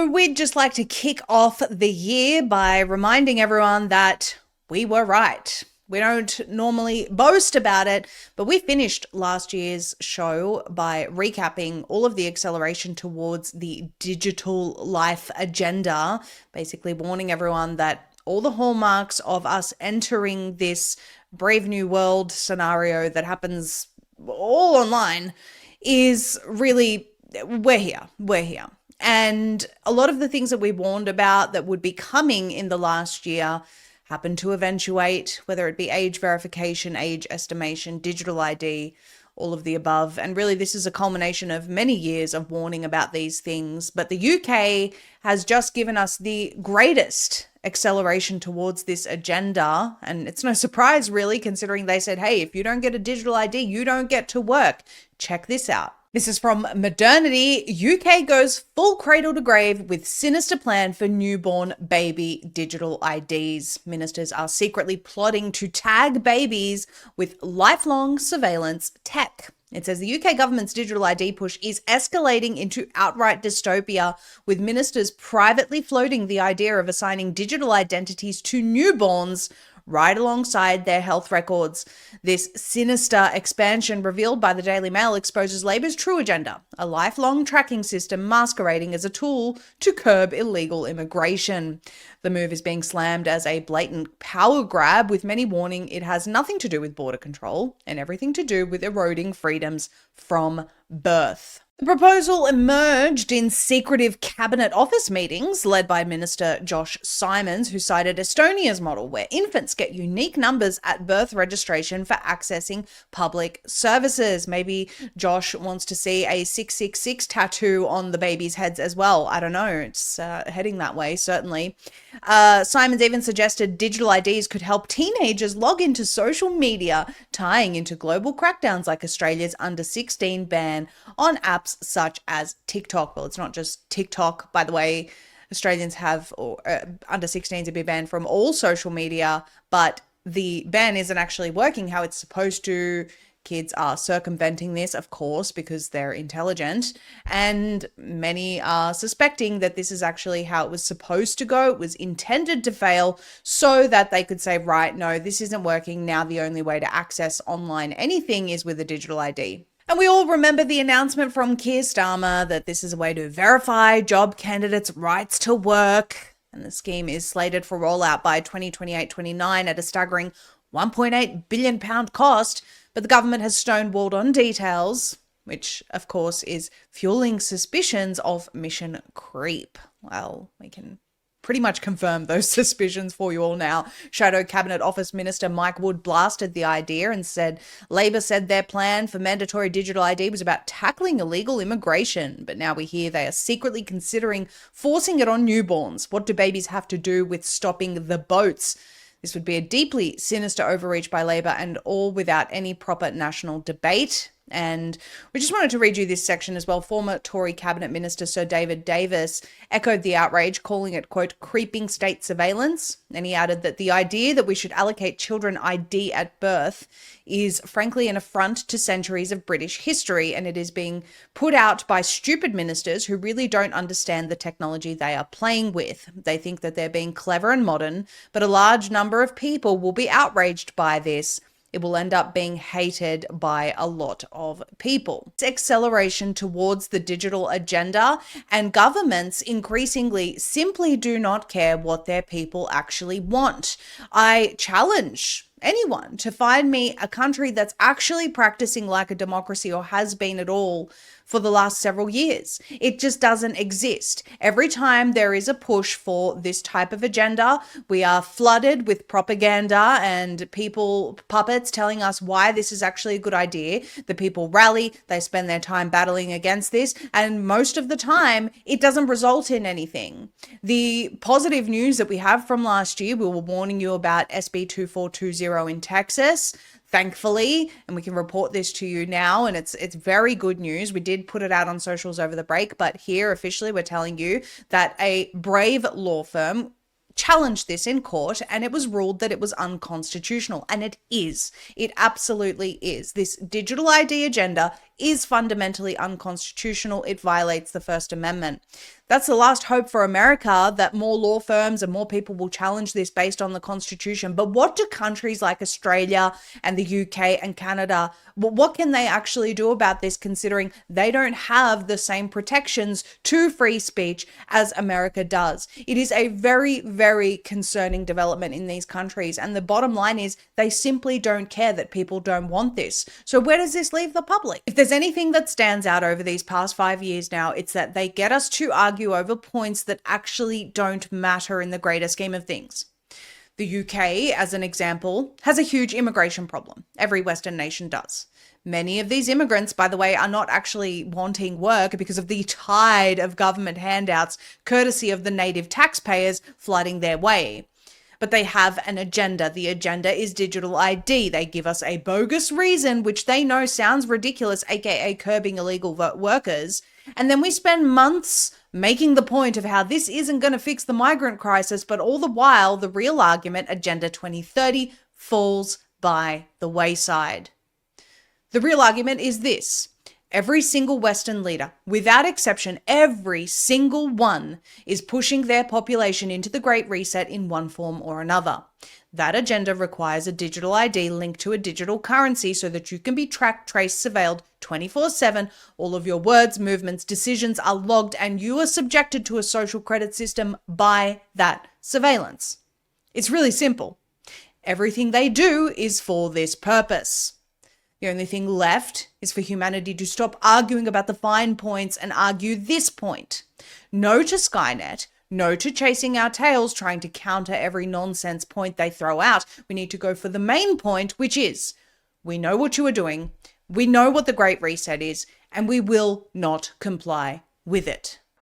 So we'd just like to kick off the year by reminding everyone that we were right. We don't normally boast about it, but we finished last year's show by recapping all of the acceleration towards the digital life agenda, basically warning everyone that all the hallmarks of us entering this brave new world scenario that happens all online is really, we're here. And a lot of the things that we warned about that would be coming in the last year happened to eventuate, whether it be age verification, age estimation, digital ID, all of the above. And really, this is a culmination of many years of warning about these things. But the UK has just given us the greatest acceleration towards this agenda. And it's no surprise, really, considering they said, hey, if you don't get a digital ID, you don't get to work. Check this out. This is from Modernity. UK goes full cradle to grave with sinister plan for newborn baby digital IDs. Ministers are secretly plotting to tag babies with lifelong surveillance tech. It says the UK government's digital ID push is escalating into outright dystopia, with ministers privately floating the idea of assigning digital identities to newborns right alongside their health records. This sinister expansion revealed by the Daily Mail exposes Labour's true agenda, a lifelong tracking system masquerading as a tool to curb illegal immigration. The move is being slammed as a blatant power grab, with many warning it has nothing to do with border control and everything to do with eroding freedoms from birth. The proposal emerged in secretive cabinet office meetings led by Minister Josh Simons, who cited Estonia's model, where infants get unique numbers at birth registration for accessing public services. Maybe Josh wants to see a 666 tattoo on the babies' heads as well. I don't know. It's heading that way, certainly. Simons even suggested digital IDs could help teenagers log into social media, tying into global crackdowns like Australia's under 16 ban on apps such as TikTok. Well, it's not just TikTok, by the way. Australians have under 16s to be banned from all social media, but the ban isn't actually working how it's supposed to. Kids are circumventing this, of course, because they're intelligent, and many are suspecting that this is actually how it was supposed to go. It was intended to fail so that they could say, right, no, this isn't working. Now the only way to access online anything is with a digital ID. And we all remember the announcement from Keir Starmer that this is a way to verify job candidates' rights to work. And the scheme is slated for rollout by 2028-29 at a staggering £1.8 billion cost. But the government has stonewalled on details, which, of course, is fueling suspicions of mission creep. Well, we can pretty much confirm those suspicions for you all now. Shadow Cabinet Office Minister Mike Wood blasted the idea and said Labor said their plan for mandatory digital ID was about tackling illegal immigration. But now we hear they are secretly considering forcing it on newborns. What do babies have to do with stopping the boats? This would be a deeply sinister overreach by Labor, and all without any proper national debate. And we just wanted to read you this section as well. Former Tory Cabinet Minister Sir David Davis echoed the outrage, calling it, quote, creeping state surveillance. And he added that the idea that we should allocate children ID at birth is frankly an affront to centuries of British history, and it is being put out by stupid ministers who really don't understand the technology they are playing with. They think that they're being clever and modern, but a large number of people will be outraged by this. It will end up being hated by a lot of people. It's acceleration towards the digital agenda, and governments increasingly simply do not care what their people actually want. I challenge anyone to find me a country that's actually practicing like a democracy or has been at all for the last several years. It just doesn't exist. Every time there is a push for this type of agenda, we are flooded with propaganda and puppets telling us why this is actually a good idea. The people rally, they spend their time battling against this, and most of the time it doesn't result in anything. The positive news that we have from last year, we were warning you about SB 2420 in Texas, thankfully, and we can report this to you now, and it's very good news. We did put it out on socials over the break, but here officially we're telling you that a brave law firm challenged this in court, and it was ruled that it was unconstitutional. And it is. It absolutely is. This digital ID agenda is fundamentally unconstitutional. It violates the First Amendment. That's the last hope for America, that more law firms and more people will challenge this based on the Constitution. But what do countries like Australia and the UK and Canada, what can they actually do about this, considering they don't have the same protections to free speech as America does? It is a very, very concerning development in these countries. And the bottom line is they simply don't care that people don't want this. So where does this leave the public? If there's anything that stands out over these past 5 years now, it's that they get us to argue over points that actually don't matter in the greater scheme of things. The UK, as an example, has a huge immigration problem. Every Western nation does. Many of these immigrants, by the way, are not actually wanting work because of the tide of government handouts, courtesy of the native taxpayers flooding their way. But they have an agenda. The agenda is digital ID. They give us a bogus reason, which they know sounds ridiculous, aka curbing illegal workers. And then we spend months making the point of how this isn't going to fix the migrant crisis, but all the while, the real argument, Agenda 2030, falls by the wayside. The real argument is this. Every single Western leader, without exception, every single one, is pushing their population into the Great Reset in one form or another. That agenda requires a digital ID linked to a digital currency so that you can be tracked, traced, surveilled 24/7. All of your words, movements, decisions are logged, and you are subjected to a social credit system by that surveillance. It's really simple. Everything they do is for this purpose. The only thing left is for humanity to stop arguing about the fine points and argue this point. No to Skynet. No to chasing our tails, trying to counter every nonsense point they throw out. We need to go for the main point, which is, we know what you are doing, we know what the Great Reset is, and we will not comply with it.